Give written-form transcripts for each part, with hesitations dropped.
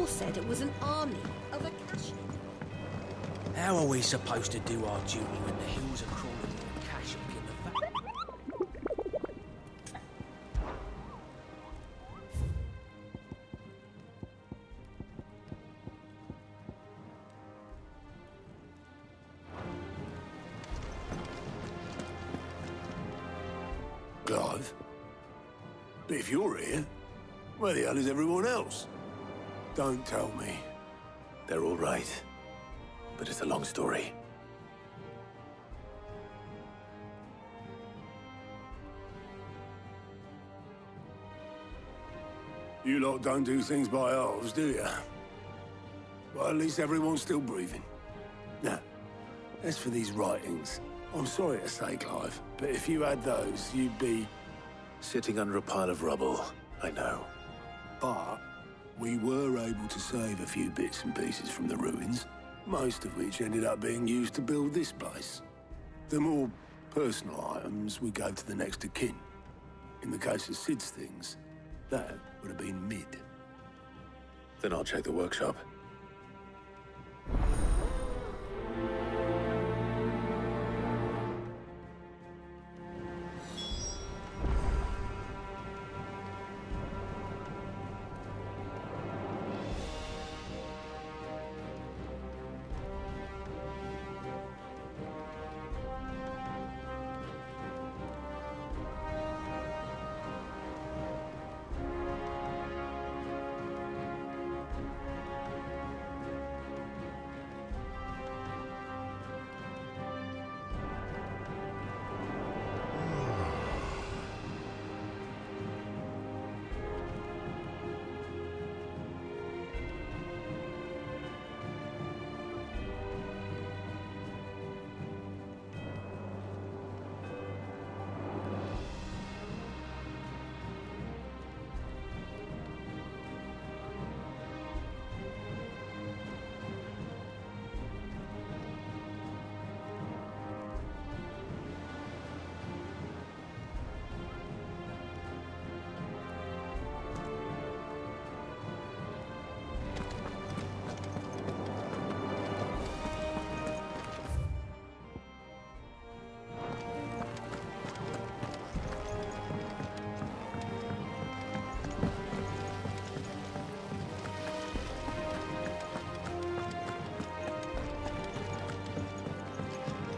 Paul said it was an army of Akashic. How are we supposed to do our duty when the hills are crawling with Akashic in the back? Clive? But if you're here, where the hell is everyone else? Don't tell me. They're all right. But it's a long story. You lot don't do things by halves, do you? Well, at least everyone's still breathing. Now, as for these writings, I'm sorry to say, Clive, but if you had those, you'd be... Sitting under a pile of rubble, I know. But we were able to save a few bits and pieces from the ruins, most of which ended up being used to build this place. The more personal items we gave to the next of kin. In the case of Sid's things, that would have been mid. Then I'll check the workshop.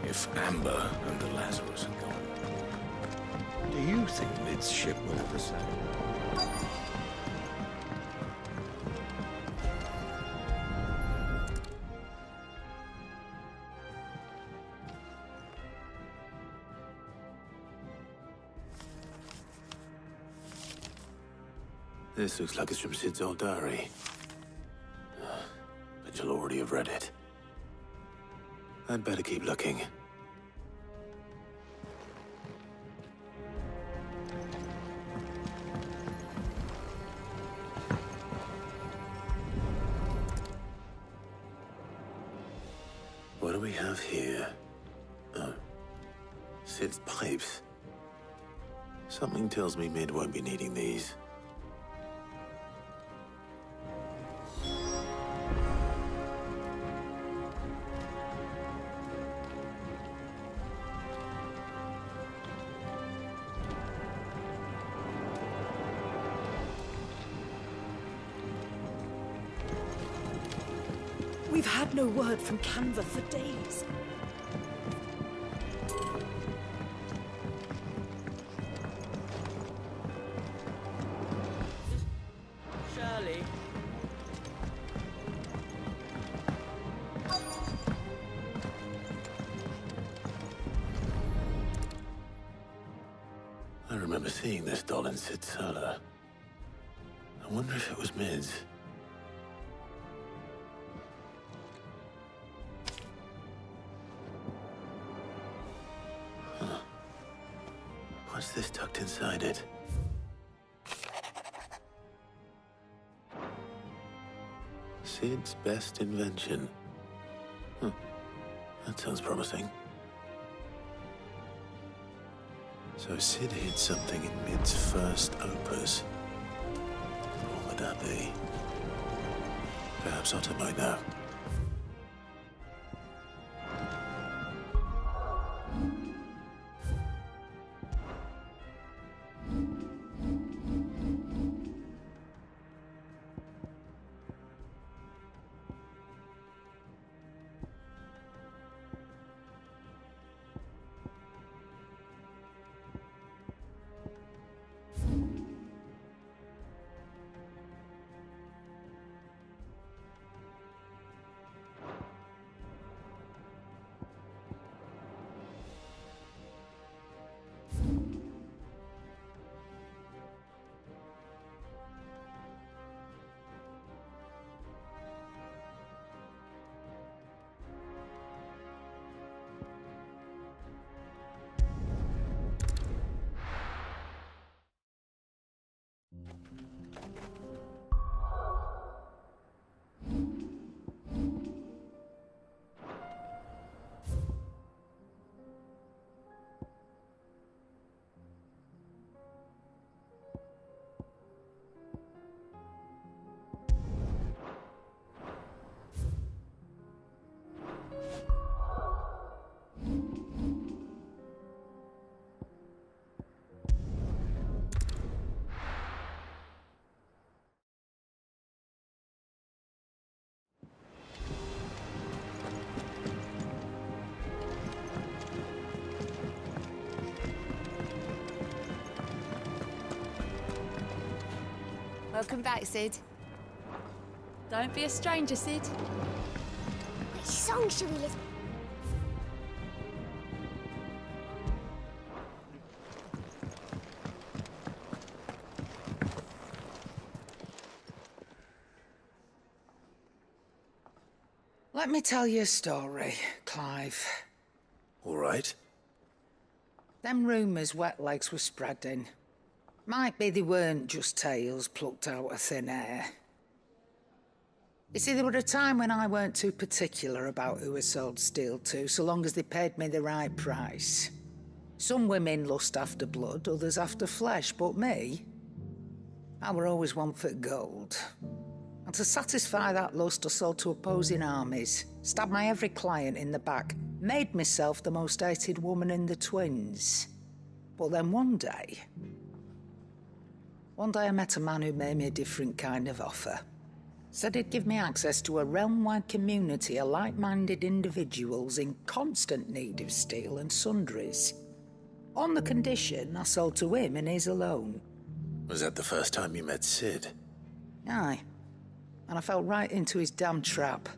If Amber and the Lazarus are gone, do you think Lid's ship will ever sail? This looks like it's from Sid's old diary. But you'll already have read it. I'd better keep looking. What do we have here? Oh. Sid's pipes. Something tells me Mid won't be needing these. We've had no word from Canva for days. Shirley. I remember seeing this doll in Sid's cellar. I wonder if it was Mid's. What's this tucked inside it? Sid's best invention. That sounds promising. So Sid hid something in Mid's first opus. What would that be? Perhaps I'll take mine now. Welcome back, Sid. Don't be a stranger, Sid. Which song should we listen? Let me tell you a story, Clive. All right. Them rumours wet legs were spreading. Might be they weren't just tales plucked out of thin air. You see, there were a time when I weren't too particular about who I sold steel to, so long as they paid me the right price. Some women lust after blood, others after flesh, but me, I were always one for gold. And to satisfy that lust, I sold to opposing armies, stabbed my every client in the back, made myself the most hated woman in the twins. But then one day I met a man who made me a different kind of offer. Said he'd give me access to a realm-wide community of like-minded individuals in constant need of steel and sundries. On the condition I sold to him and his alone. Was that the first time you met Sid? Aye. And I fell right into his damn trap.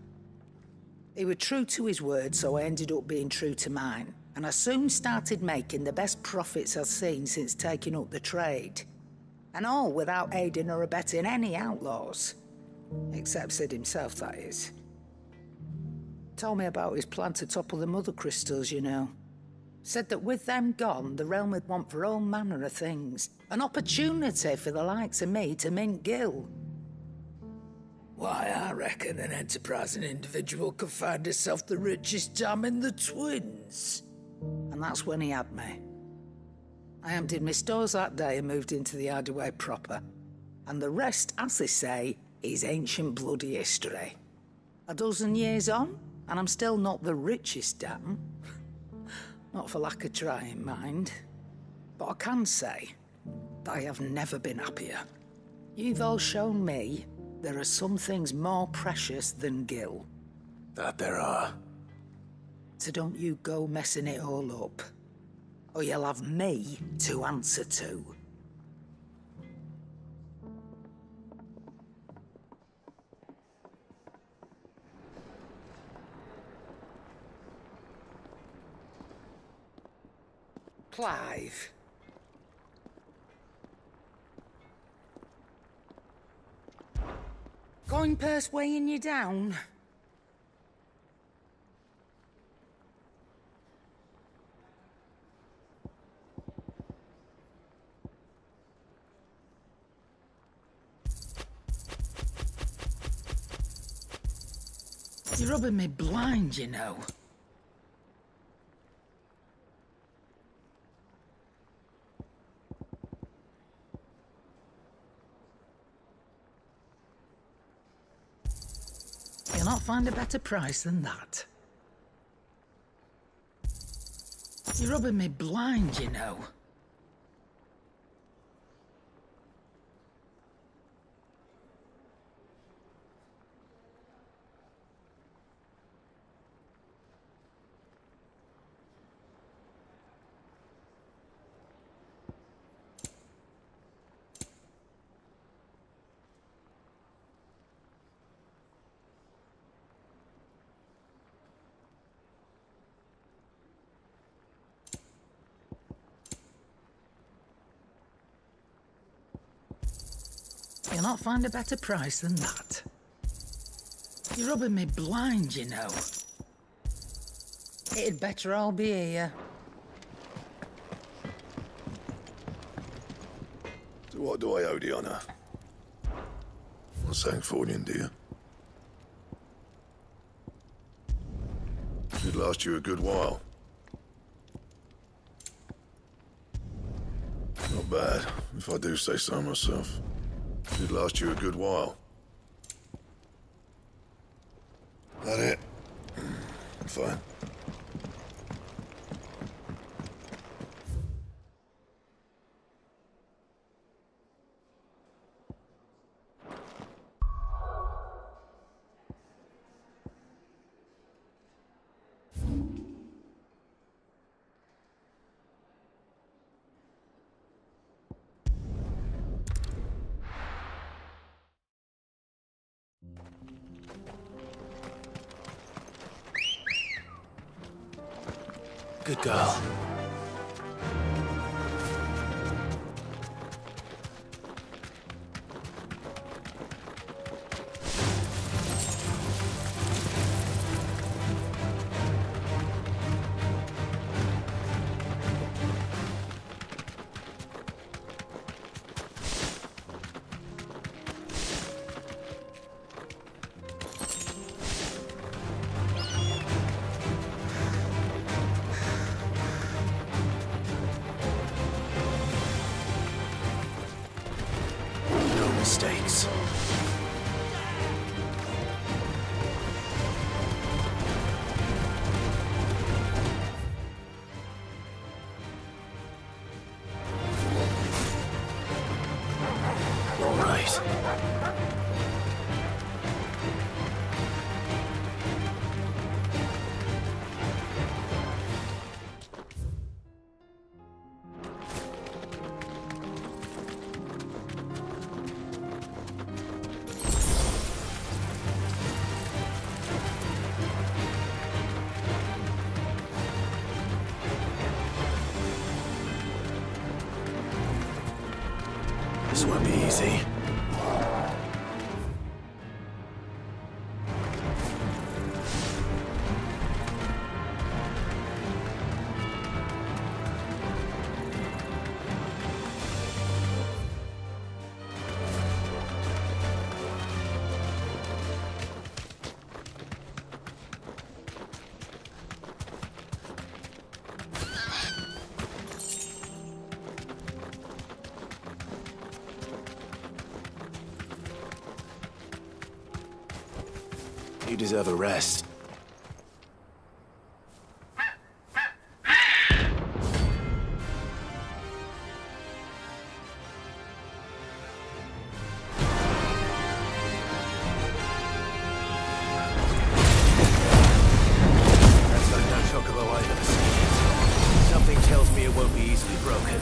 He was true to his word, so I ended up being true to mine. And I soon started making the best profits I've seen since taking up the trade. And all without aiding or abetting any outlaws. Except Sid himself, that is. Told me about his plan to topple the mother crystals, you know. Said that with them gone, the realm would want for all manner of things. An opportunity for the likes of me to mint gil. Why, I reckon an enterprising individual could find himself the richest dam in the twins. And that's when he had me. I emptied my stores that day and moved into the hideaway proper. And the rest, as they say, is ancient bloody history. A dozen years on, and I'm still not the richest dam. Not for lack of trying, mind. But I can say that I have never been happier. You've all shown me there are some things more precious than gil. That there are. So don't you go messing it all up, or you'll have me to answer to. Clive. Coin purse weighing you down? You're rubbing me blind, you know. not find a better price than that. You're rubbing me blind, you know. You'll not find a better price than that. You're rubbing me blind, you know. It'd better all be here. So what do I owe the honor? Not saying FUQIN, do you? Should last you a good while. Not bad, if I do say so myself. Should last you a good while. That it? Fine. Good girl. Mistakes. All right. This won't be easy. You deserve a rest. That's like no chocobo I've ever seen. Something tells me it won't be easily broken.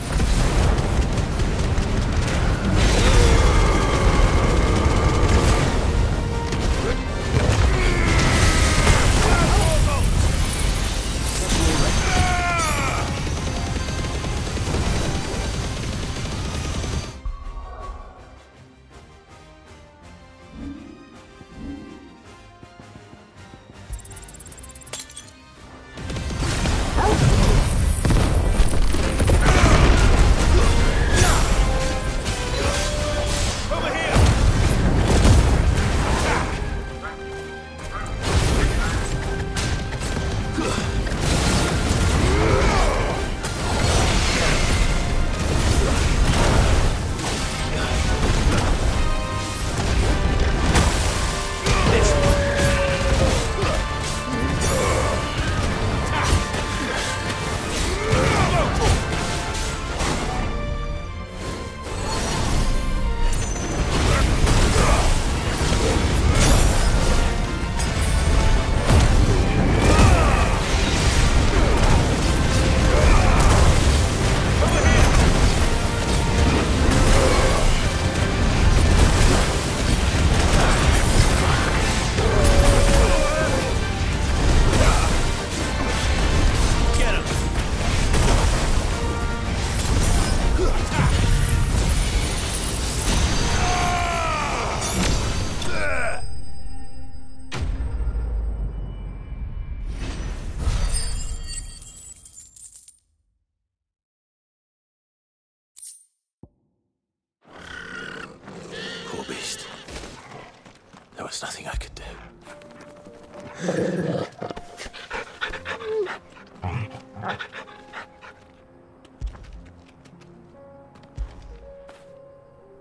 There's nothing I could do.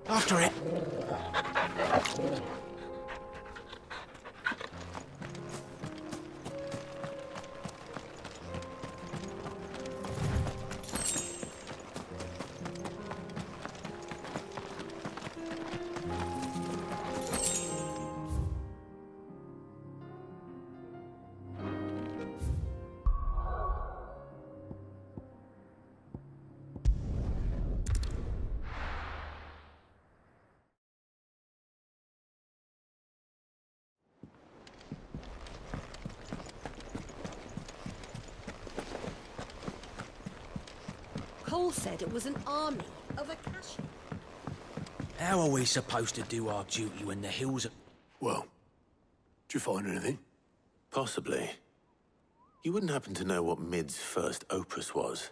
After it. Cole said it was an army of a cashier. How are we supposed to do our duty when the hills are... Well, did you find anything? Possibly. You wouldn't happen to know what Mid's first opus was?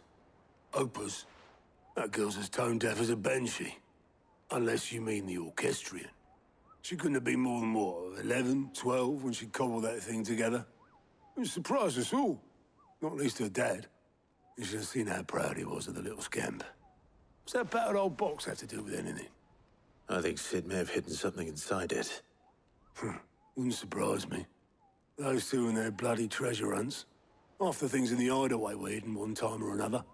Opus? That girl's as tone-deaf as a banshee. Unless you mean the orchestrion. She couldn't have been more than, what, 11, 12 when she cobbled that thing together? It surprised us all. Not least her dad. You should have seen how proud he was of the little scamp. What's that battered old box have to do with anything? I think Sid may have hidden something inside it. Wouldn't surprise me. Those two and their bloody treasure hunts. Half the things in the hideaway were hidden one time or another.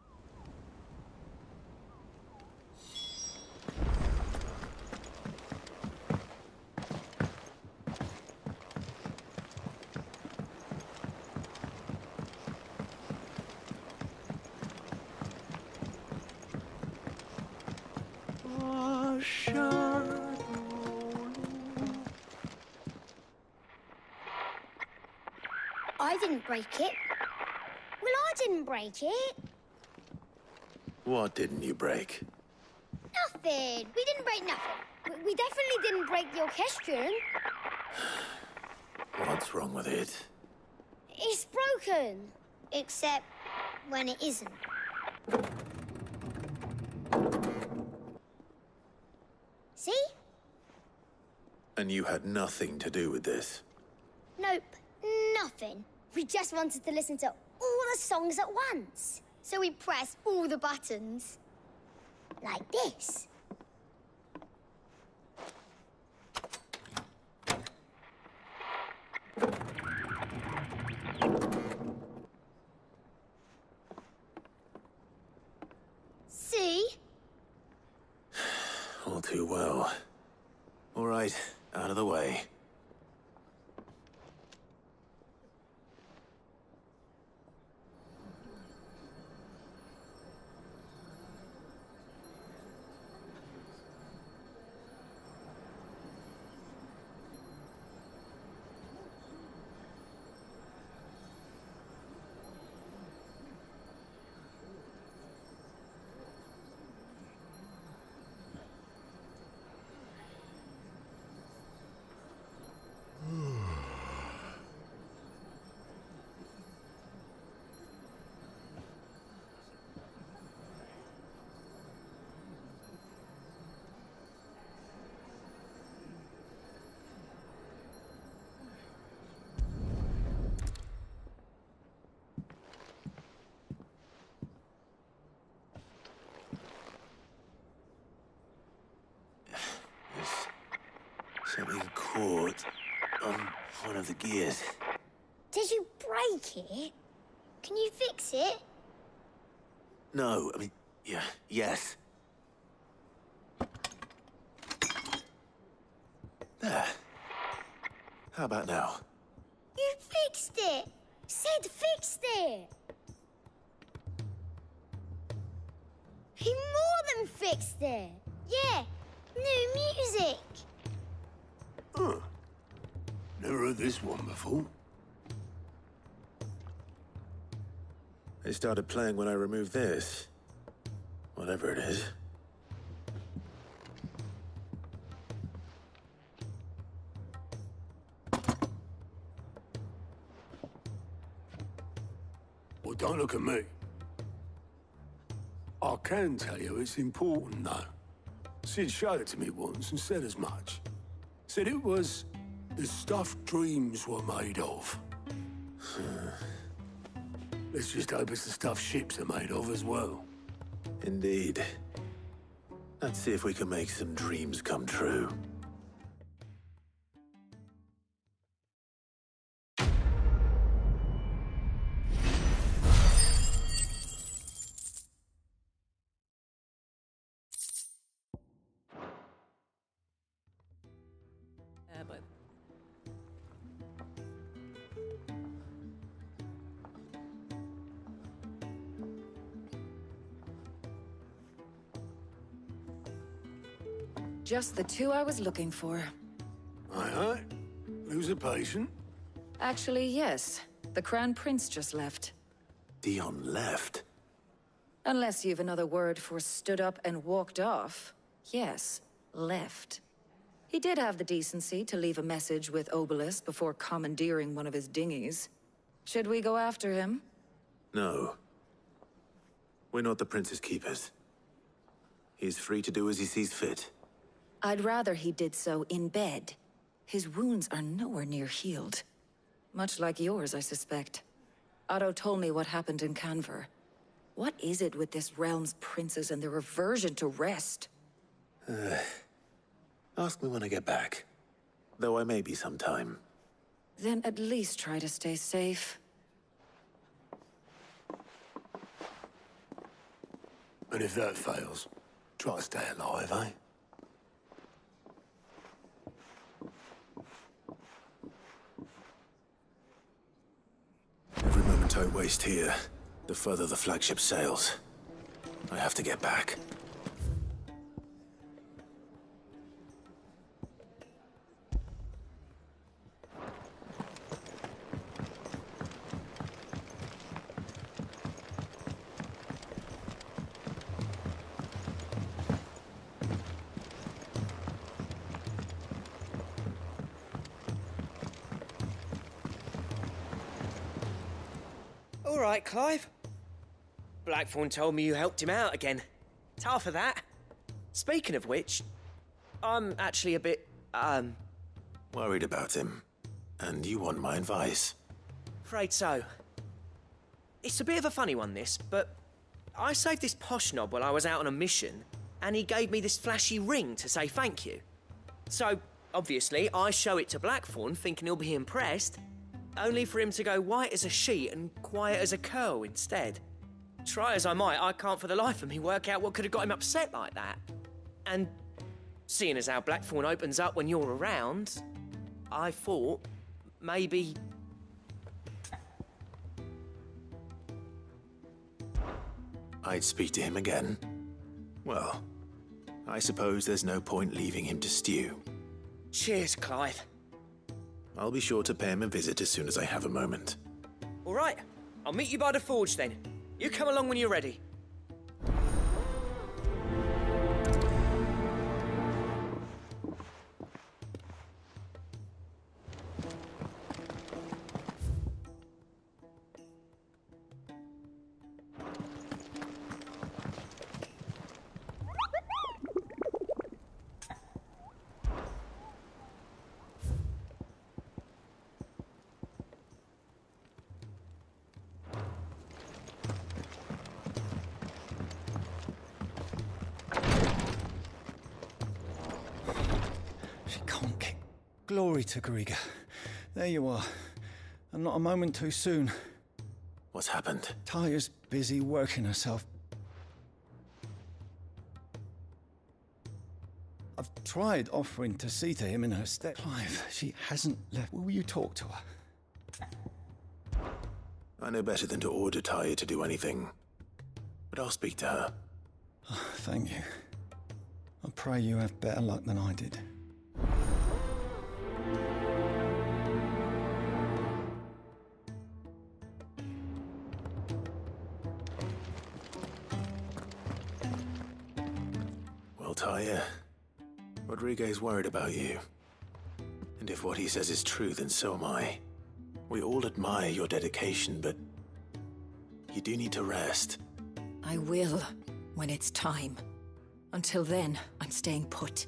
I didn't break it. Well, I didn't break it. What didn't you break? Nothing. We didn't break nothing. We definitely didn't break the orchestrion. What's wrong with it? It's broken. Except when it isn't. See? And you had nothing to do with this? Nope. Nothing. We just wanted to listen to all the songs at once. So we pressed all the buttons. Like this. See? All too well. All right, out of the way. Something caught on one of the gears. Did you break it? Can you fix it? No, I mean, yeah, yes. There. How about now? You fixed it! Sid fixed it! He more than fixed it! Yeah, new music! Huh. Never heard this one before. They started playing when I removed this. Whatever it is. Well, don't look at me. I can tell you it's important, though. Sid showed it to me once and said as much. Said it was The stuff dreams were made of. Let's just hope it's the stuff ships are made of as well. Indeed. Let's see if we can make some dreams come true. Just the two I was looking for. Aye, aye. Who's a patient? Actually, yes. The Crown Prince just left. Dion left? Unless you've another word for stood up and walked off. Yes, left. He did have the decency to leave a message with Obelisk before commandeering one of his dinghies. Should we go after him? No. We're not the Prince's keepers. He's free to do as he sees fit. I'd rather he did so in bed. His wounds are nowhere near healed. Much like yours, I suspect. Otto told me what happened in Canver. What is it with this realm's princes and their aversion to rest? Ask me when I get back. Though I may be sometime. Then at least try to stay safe. And if that fails, try to stay alive, eh? Every moment I waste here, the further the flagship sails. I have to get back. All right, Clive. Blackthorn told me you helped him out again. Tough for that. Speaking of which, I'm actually a bit, Worried about him. And you want my advice? afraid so. It's a bit of a funny one, this, but I saved this posh knob while I was out on a mission, and he gave me this flashy ring to say thank you. So, obviously, I show it to Blackthorn, thinking he'll be impressed, only for him to go white as a sheet and quiet as a curl instead. Try as I might, I can't for the life of me work out what could have got him upset like that. And seeing as how Blackthorn opens up when you're around, I thought maybe... I'd speak to him again. Well, I suppose there's no point leaving him to stew. Cheers, Clive. I'll be sure to pay him a visit as soon as I have a moment. All right, I'll meet you by the forge then. You come along when you're ready. Glory to Gariga. There you are. And not a moment too soon. What's happened? Talia's busy working herself. I've tried offering to see to him in her stead. Clive, she hasn't left. Will you talk to her? I know better than to order Talia to do anything. But I'll speak to her. Oh, thank you. I pray you have better luck than I did. Talia, Rodriguez worried about you. And if what he says is true, then so am I. We all admire your dedication, but you do need to rest. I will, when it's time. Until then, I'm staying put.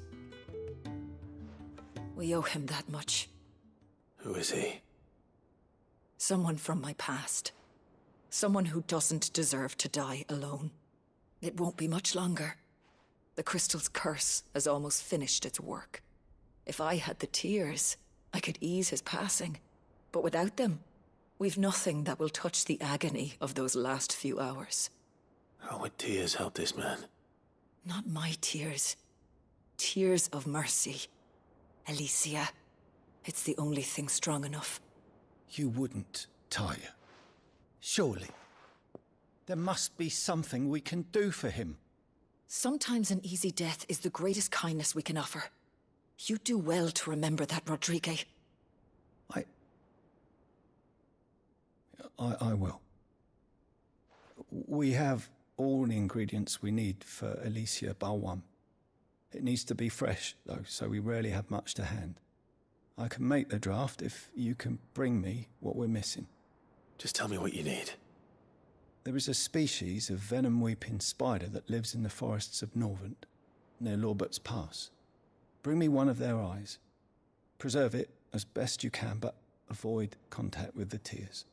We owe him that much. Who is he? Someone from my past. Someone who doesn't deserve to die alone. It won't be much longer. The crystal's curse has almost finished its work. If I had the tears, I could ease his passing. But without them, we've nothing that will touch the agony of those last few hours. How would tears help this man? Not my tears. Tears of mercy. Alicia. It's the only thing strong enough. You wouldn't, Talia. Surely. There must be something we can do for him. Sometimes an easy death is the greatest kindness we can offer. You do well to remember that, Rodrigue. I will. We have all the ingredients we need for Alicia Balwam. It needs to be fresh, though, so we rarely have much to hand. I can make the draft if you can bring me what we're missing. Just tell me what you need. There is a species of venom-weeping spider that lives in the forests of Norvent, near Lorbert's Pass. Bring me one of their eyes. Preserve it as best you can, but avoid contact with the tears.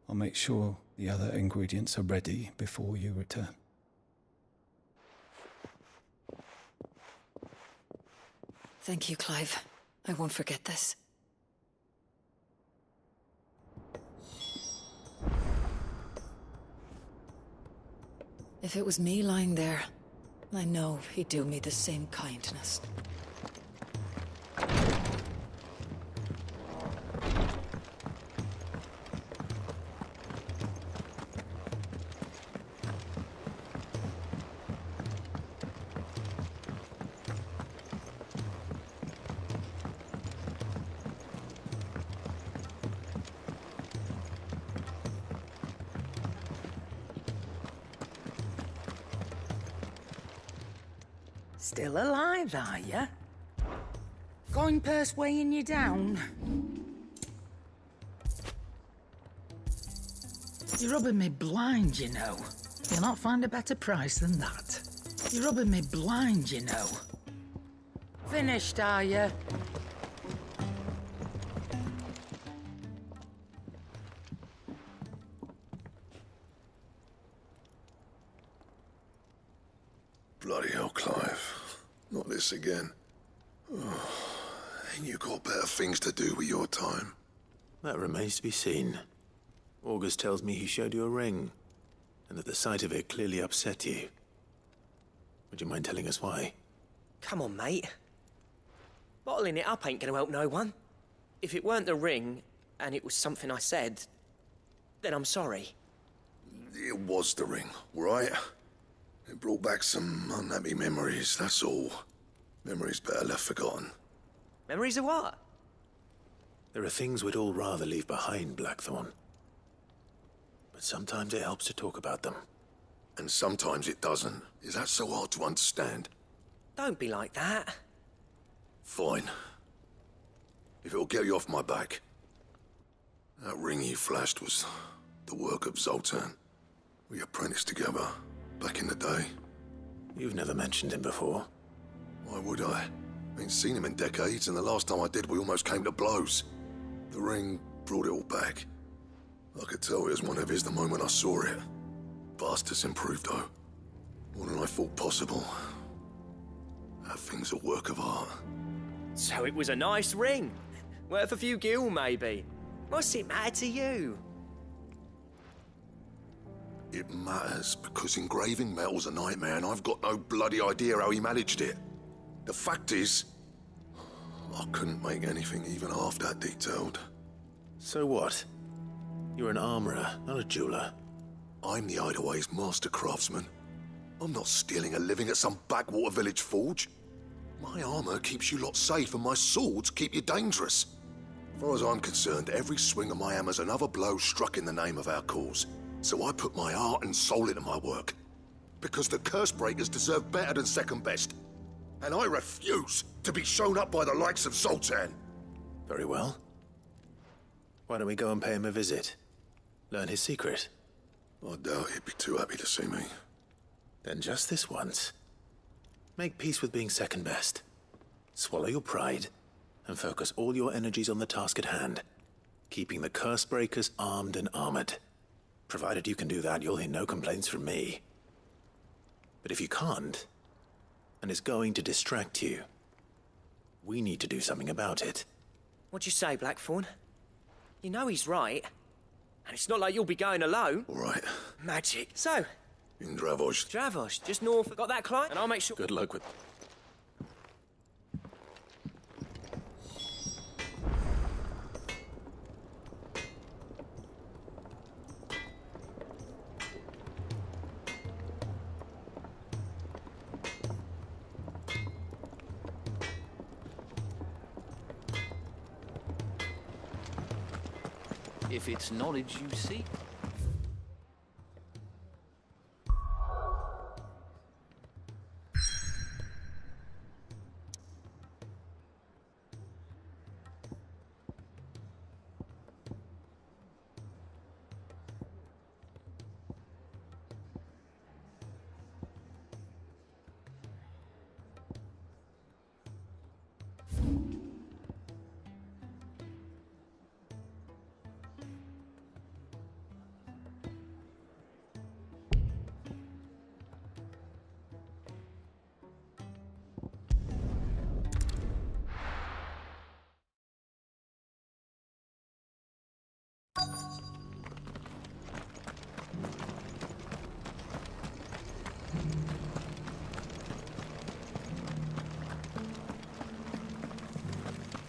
I'll make sure the other ingredients are ready before you return. Thank you, Clive. I won't forget this. If it was me lying there, I know he'd do me the same kindness. Still alive, are ya? Going purse weighing you down? You're rubbing me blind, you know. You'll not find a better price than that. You're rubbing me blind, you know. Finished, are ya? Bloody hell, Clive. Not this again. Oh, ain't you got better things to do with your time? That remains to be seen. August tells me he showed you a ring, and that the sight of it clearly upset you. Would you mind telling us why? Come on, mate. Bottling it up ain't gonna help no one. If it weren't the ring, and it was something I said, then I'm sorry. It was the ring, right? It brought back some unhappy memories, that's all. Memories better left forgotten. Memories of what? There are things we'd all rather leave behind, Blackthorn. But sometimes it helps to talk about them. And sometimes it doesn't. Is that so hard to understand? Don't be like that. Fine. If it'll get you off my back. That ring you flashed was the work of Zoltan. We apprenticed together. Back in the day. You've never mentioned him before. Why would I? Ain't seen him in decades, and the last time I did, we almost came to blows. The ring brought it all back. I could tell it was one of his the moment I saw it. Bastard's improved, though. More than I thought possible. That thing's a work of art. So it was a nice ring. Worth a few gil, maybe. What's it matter to you? It matters because engraving metal's a nightmare and I've got no bloody idea how he managed it. The fact is, I couldn't make anything even half that detailed. So what? You're an armorer, not a jeweler. I'm the Hideaway's master craftsman. I'm not stealing a living at some backwater village forge. My armor keeps you lot safe and my swords keep you dangerous. As far as I'm concerned, every swing of my hammer's another blow struck in the name of our cause. So I put my heart and soul into my work. Because the curse breakers deserve better than second best. And I refuse to be shown up by the likes of Zoltan. Very well. Why don't we go and pay him a visit? Learn his secret. I doubt he'd be too happy to see me. Then just this once. Make peace with being second best. Swallow your pride. and focus all your energies on the task at hand, keeping the curse breakers armed and armored. Provided you can do that, you'll hear no complaints from me. But if you can't, and it's going to distract you, we need to do something about it. What'd you say, Blackthorn? You know he's right. And it's not like you'll be going alone. All right. Magic. So? In Dravoj. Dravoj, just north. Got that client? And I'll make sure... Good luck with... If it's knowledge you seek.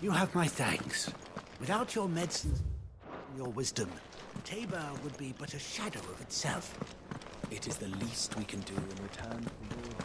You have my thanks. Without your medicines, your wisdom, Tabor would be but a shadow of itself. It is the least we can do in return for your...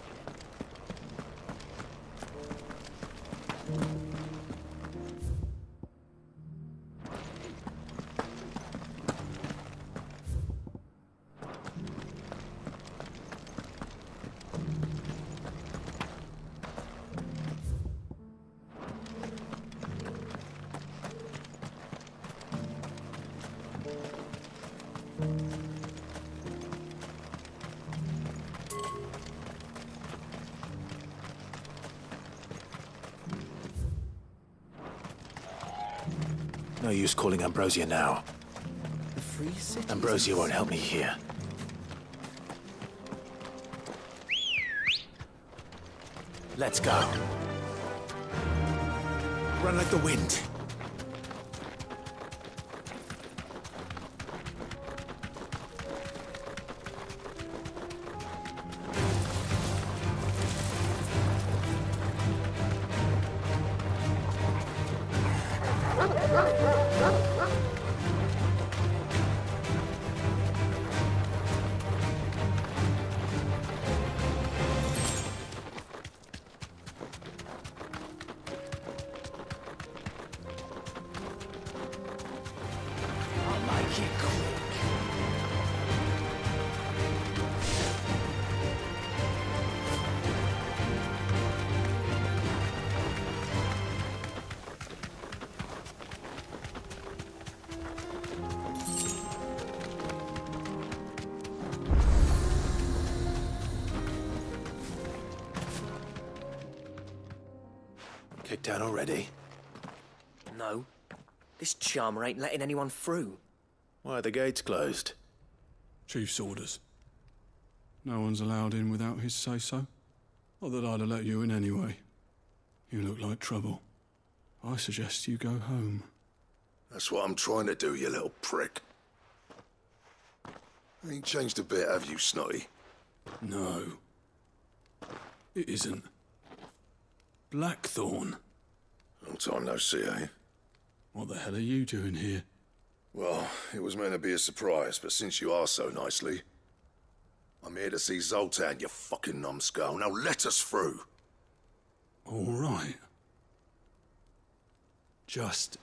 No use calling Ambrosia now. The free city. Ambrosia won't help me here. Let's go. Run like the wind. Kicked out already? No. This charmer ain't letting anyone through. Why are the gates closed? Chief's orders. No one's allowed in without his say-so. Not that I'd have let you in anyway. You look like trouble. I suggest you go home. That's what I'm trying to do, you little prick. Ain't changed a bit, have you, Snotty? No. It isn't. Blackthorn. Long time no see, eh? What the hell are you doing here? Well, it was meant to be a surprise, but since you asked so nicely, I'm here to see Zoltan, you fucking numbskull. Now let us through. All right. Just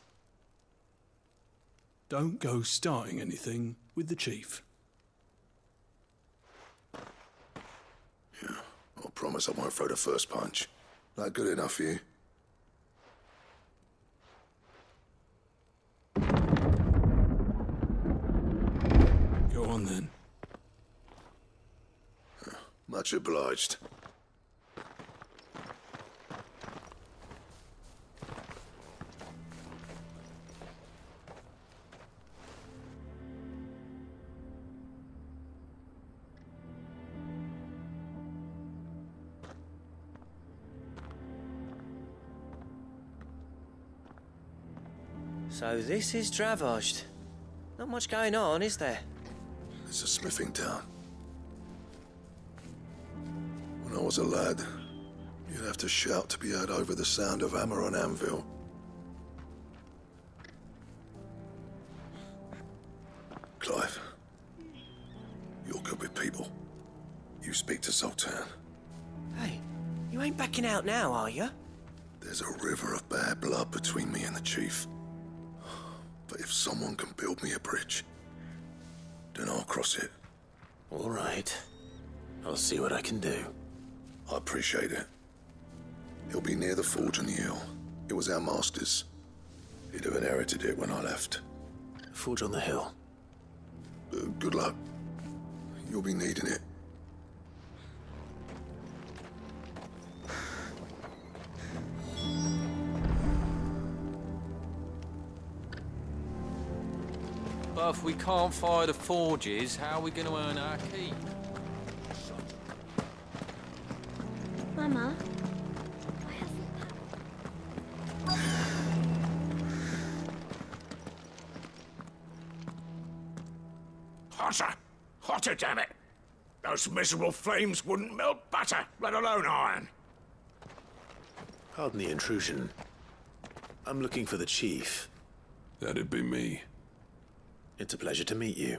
don't go starting anything with the chief. Yeah, I'll promise I won't throw the first punch. That good enough for you? Go on then. Much obliged. So this is Dravojd. Not much going on, is there? It's a smithing town. When I was a lad, you'd have to shout to be heard over the sound of hammer on anvil. Clive, you're good with people. You speak to Zoltan. Hey, you ain't backing out now, are you? There's a river of bad blood between me and the chief. But if someone can build me a bridge, then I'll cross it. All right. I'll see what I can do. I appreciate it. He'll be near the forge on the hill. It was our master's. He'd have inherited it when I left. Forge on the hill. Good luck. You'll be needing it. But if we can't fire the forges, how are we going to earn our keep? Mama? Hotter! Hotter, damn it! Those miserable flames wouldn't melt butter, let alone iron. Pardon the intrusion. I'm looking for the chief. That'd be me. It's a pleasure to meet you.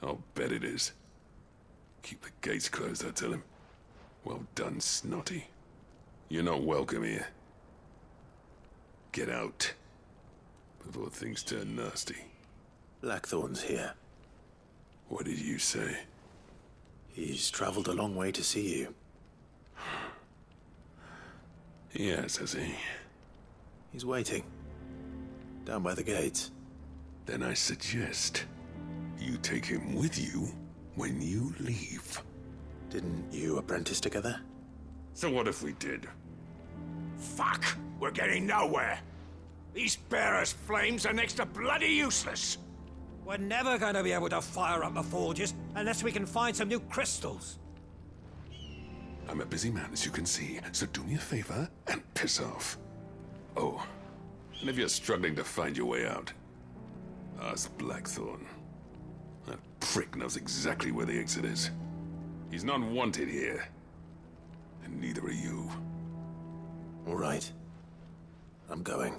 I'll bet it is. Keep the gates closed, I tell him. Well done, Snotty. You're not welcome here. Get out. Before things turn nasty. Blackthorn's here. What did you say? He's traveled a long way to see you. Yes, has he? He's waiting. Down by the gates. Then I suggest you take him with you when you leave. Didn't you apprentice together? So what if we did? Fuck! We're getting nowhere! These bearers' flames are next to bloody useless! We're never going to be able to fire up the forges unless we can find some new crystals. I'm a busy man, as you can see, so do me a favor and piss off. Oh, and if you're struggling to find your way out, ask Blackthorn. That prick knows exactly where the exit is. He's not wanted here. And neither are you. All right. I'm going.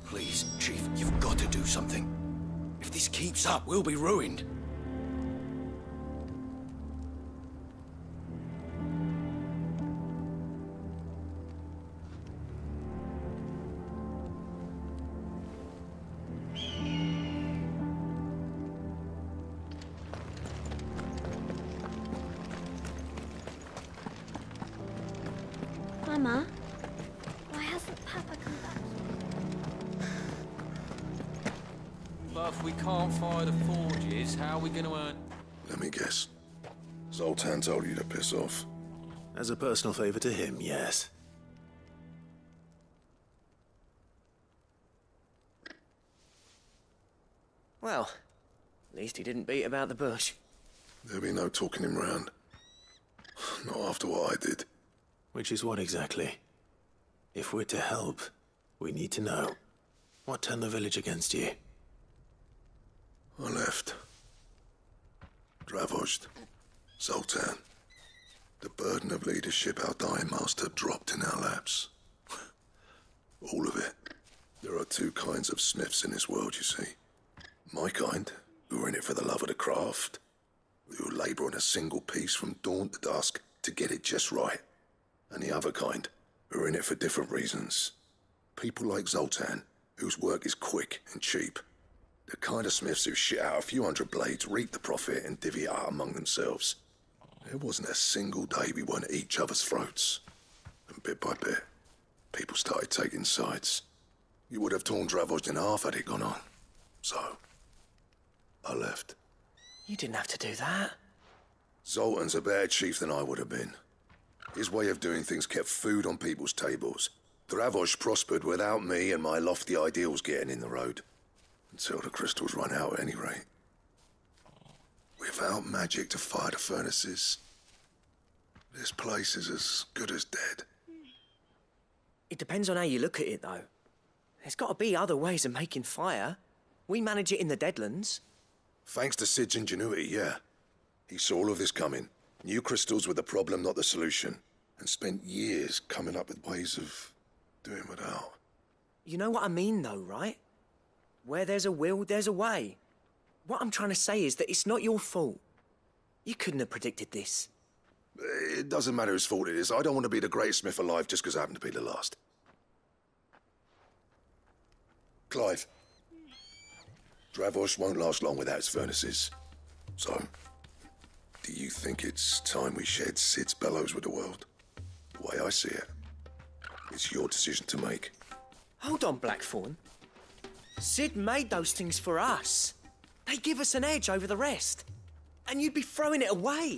Please, Chief, you've got to do something. If this keeps up, we'll be ruined. Mama, why hasn't Papa come back? But if we can't fire the forges, how are we going to earn... Let me guess. Zoltan told you to piss off. As a personal favor to him, yes. Well, at least he didn't beat about the bush. There'll be no talking him round. Not after what I did. Which is what exactly? If we're to help, we need to know. What turned the village against you? I left. Dravojd. Zoltan. The burden of leadership our dying master dropped in our laps. All of it. There are two kinds of smiths in this world, you see. My kind, who are in it for the love of the craft, who labour on a single piece from dawn to dusk to get it just right. And the other kind, who are in it for different reasons. People like Zoltan, whose work is quick and cheap. The kind of smiths who shit out a few hundred blades, reap the profit, and divvy it out among themselves. There wasn't a single day we weren't at each other's throats. And bit by bit, people started taking sides. You would have torn Dravojd in half had it gone on. So, I left. You didn't have to do that. Zoltan's a better chief than I would have been. His way of doing things kept food on people's tables. Dravojd prospered without me and my lofty ideals getting in the road. Until the crystals run out at any rate. Without magic to fire the furnaces, this place is as good as dead. It depends on how you look at it, though. There's got to be other ways of making fire. We manage it in the Deadlands. Thanks to Sid's ingenuity, yeah. He saw all of this coming, knew crystals were the problem, not the solution, and spent years coming up with ways of doing without. You know what I mean, though, right? Where there's a will, there's a way. What I'm trying to say is that it's not your fault. You couldn't have predicted this. It doesn't matter whose fault it is. I don't want to be the greatest smith alive just because I happen to be the last. Clive. Dravosh won't last long without its furnaces. So, do you think it's time we shared Sid's bellows with the world? The way I see it, it's your decision to make. Hold on, Blackthorn. Sid made those things for us. They give us an edge over the rest. And you'd be throwing it away.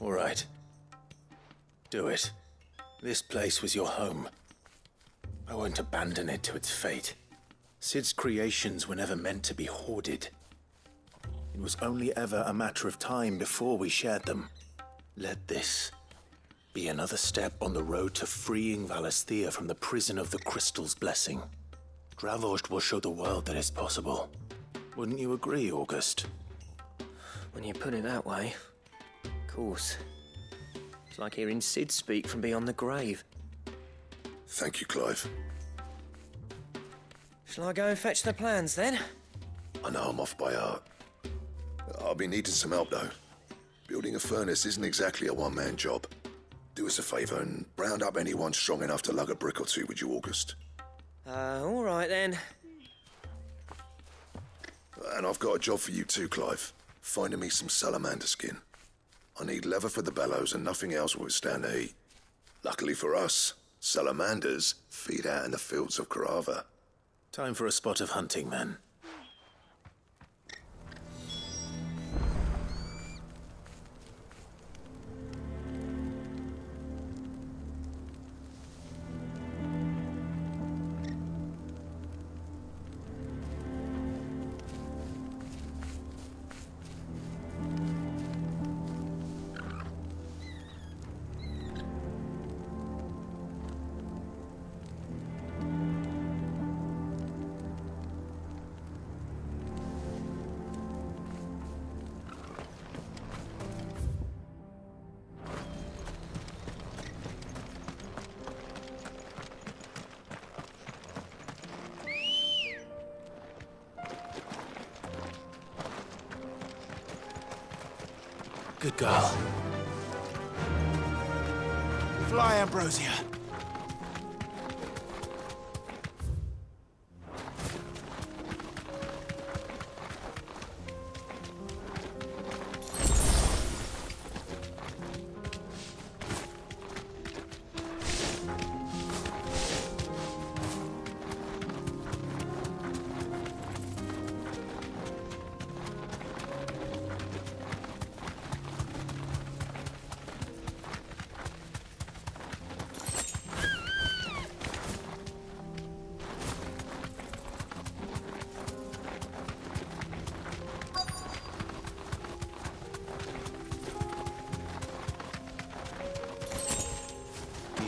All right. Do it. This place was your home. I won't abandon it to its fate. Sid's creations were never meant to be hoarded. It was only ever a matter of time before we shared them. Let this be another step on the road to freeing Valisthea from the prison of the Crystal's blessing. Dravost will show the world that it's possible. Wouldn't you agree, August? When you put it that way, of course. It's like hearing Sid speak from beyond the grave. Thank you, Clive. Shall I go and fetch the plans, then? I know I'm off by heart. I'll be needing some help, though. Building a furnace isn't exactly a one-man job. Do us a favour and round up anyone strong enough to lug a brick or two, would you, August? All right, then. And I've got a job for you too, Clive. Finding me some salamander skin. I need leather for the bellows and nothing else will withstand the heat. Luckily for us, salamanders feed out in the fields of Carava. Time for a spot of hunting, then. Good girl. Fly, Ambrosia.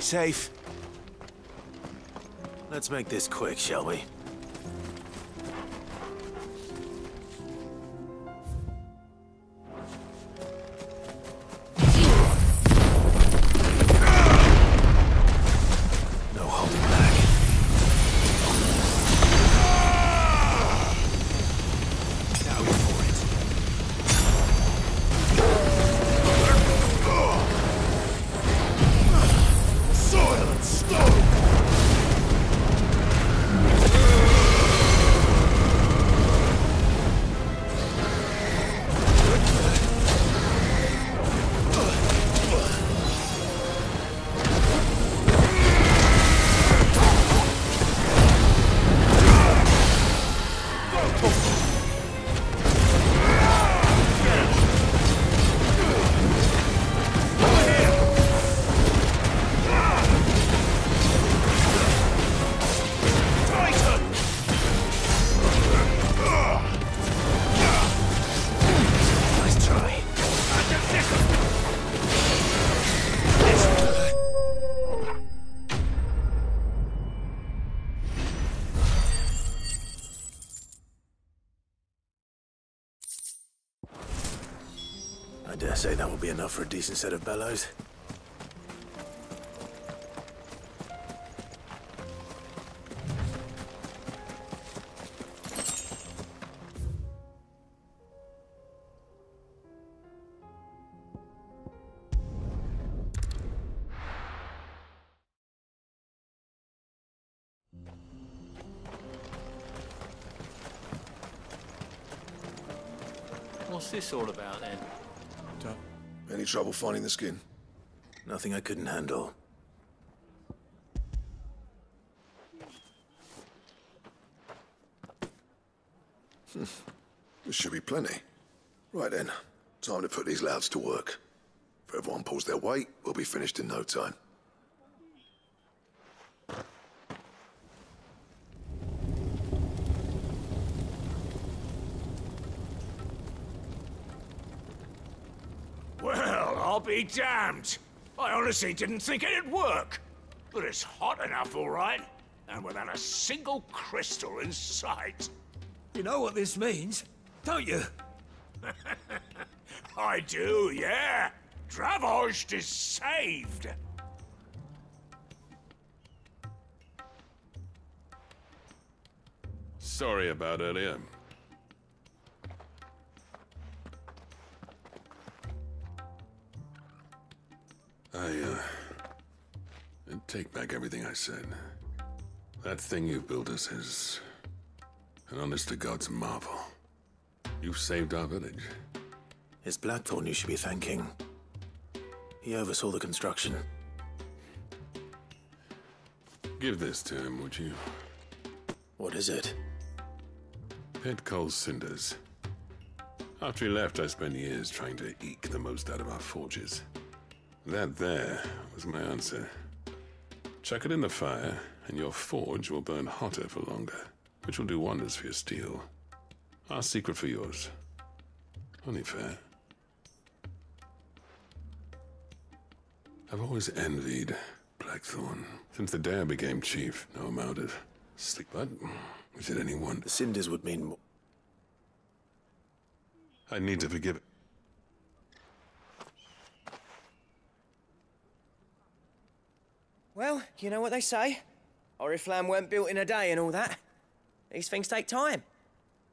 Safe. Let's make this quick, shall we? No holding back. Now for it. Soil and stone! I dare say that will be enough for a decent set of bellows. What's this all about, then? Any trouble finding the skin? Nothing I couldn't handle. This should be plenty. Right then, time to put these louds to work. If everyone pulls their weight, we'll be finished in no time. Well, I'll be damned. I honestly didn't think it'd work. But it's hot enough, all right. And without a single crystal in sight. You know what this means, don't you? I do, yeah. Dravost is saved. Sorry about earlier. I take back everything I said. That thing you built us is an honest-to-God's marvel. You've saved our village. It's Blackthorn you should be thanking. He oversaw the construction. Give this to him, would you? What is it? Pet coal cinders. After he left, I spent years trying to eke the most out of our forges. That there was my answer. Chuck it in the fire, and your forge will burn hotter for longer, which will do wonders for your steel. Our secret for yours. Only fair. I've always envied Blackthorn. Since the day I became chief, no amount of sleep. But is it any wonder? The cinders would mean more. I need to forgive it. Well, you know what they say. Oriflamme weren't built in a day and all that. These things take time.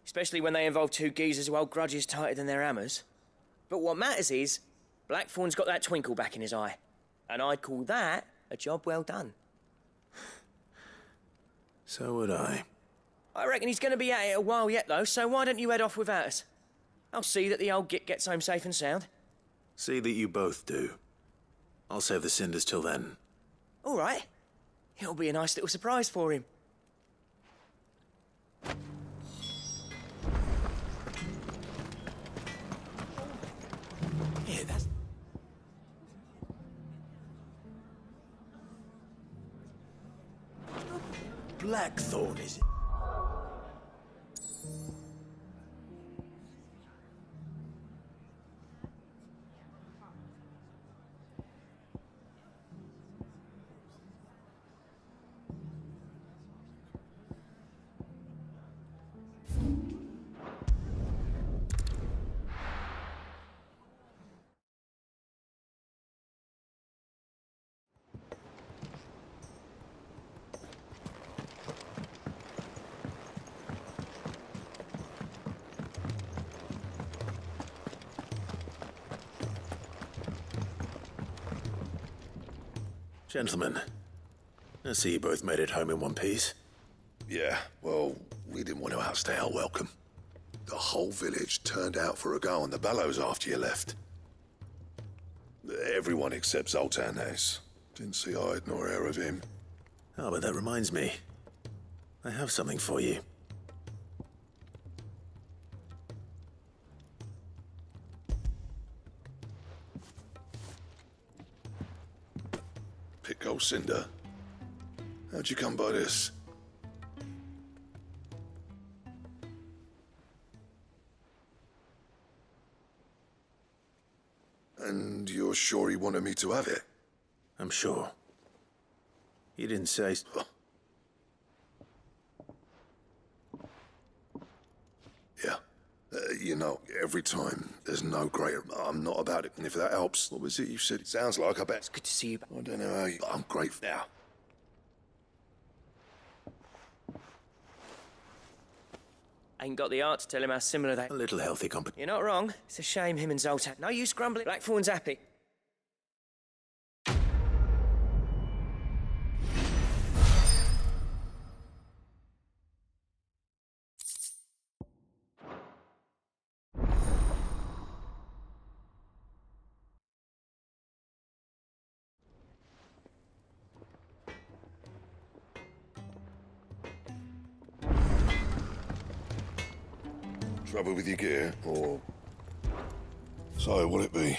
Especially when they involve two geezers who hold grudges tighter than their hammers. But what matters is, Blackthorn's got that twinkle back in his eye. And I'd call that a job well done. So would I. I reckon he's going to be at it a while yet, though, so why don't you head off without us? I'll see that the old git gets home safe and sound. See that you both do. I'll save the cinders till then. All right. It'll be a nice little surprise for him. Yeah, that's... Blackthorn, is it? Gentlemen, I see you both made it home in one piece. Yeah, well, we didn't want to outstay our welcome. The whole village turned out for a go on the bellows after you left. Everyone except Zoltan has. Didn't see hide nor hair of him. Oh, but that reminds me. I have something for you. Pick old cinder. How'd you come by this? And you're sure he wanted me to have it? I'm sure. He didn't say... Yeah. You know, every time, there's no greater. I'm not about it, and if that helps, what was it you said? It sounds like I bet. It's good to see you. I don't know how you... But I'm grateful. Now. Ain't got the art to tell him how similar they... A little healthy company. You're not wrong. It's a shame him and Zoltan. No use grumbling. Blackthorn's happy. Trouble with your gear, or... So, will it be?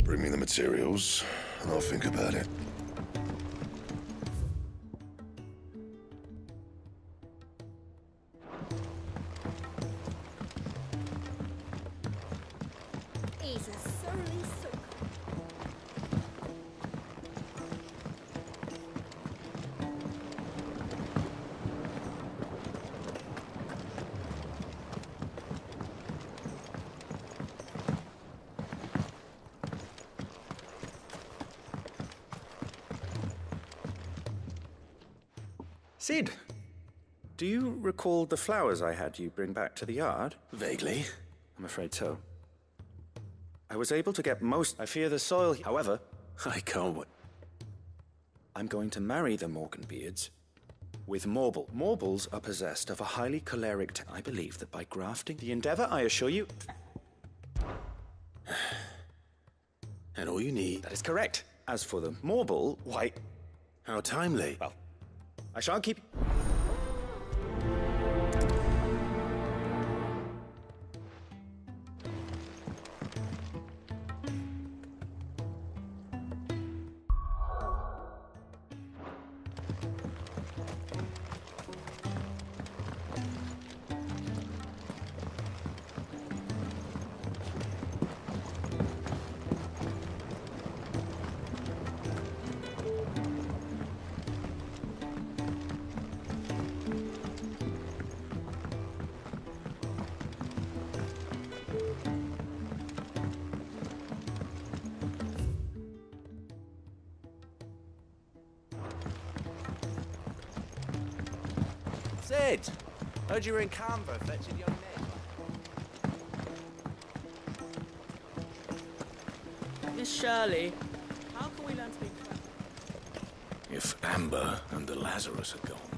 Bring me the materials, and I'll think about it. He's a surly sook. Sid, do you recall the flowers I had you bring back to the yard? Vaguely. I'm afraid so. I was able to get most. I fear the soil. However, I can't wait. I'm going to marry the Morganbeards with Morble. Morbles are possessed of a highly choleric. I believe that by grafting the endeavor, I assure you. And all you need. That is correct. As for the Morble, why. How timely. Well, I shan't keep. Sid! Heard you were in Canberra fetching young Ned. Miss Shirley, how can we learn to be friends? If Amber and the Lazarus are gone,